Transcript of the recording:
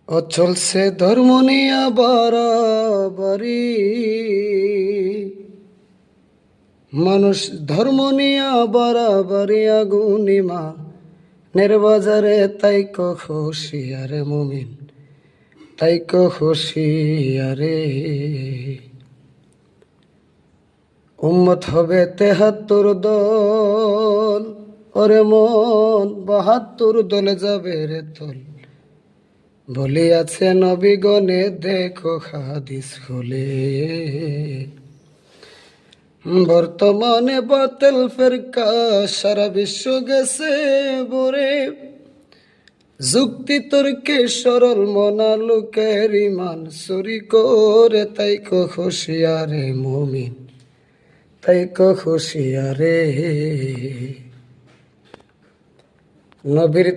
চলছে ধর্ম নিয়া বাড়াবাড়ি, মানুষ ধর্ম নিয়া বাড়াবাড়ি, আগুনিমা নির্বাজারে তাইক খুশিয়ারে মুমিন, তাইক খুশিয়ারে। উম্মত হবে ৭৩ দল, ওরে মন ৭২ দলে যাবে রে তল। বলিয়াছে নবীগণে দেখো হাদিস খুলে, বর্তমানে বাতিল ফিরকা সারা বিশ্ব গেছে বরে। যুক্তি তর্কে সরল মনা লোকের ইমান চুরি করে, তাইক খুশিয়ারে মুমিন, তাইক খুশিয়ারে। নবীর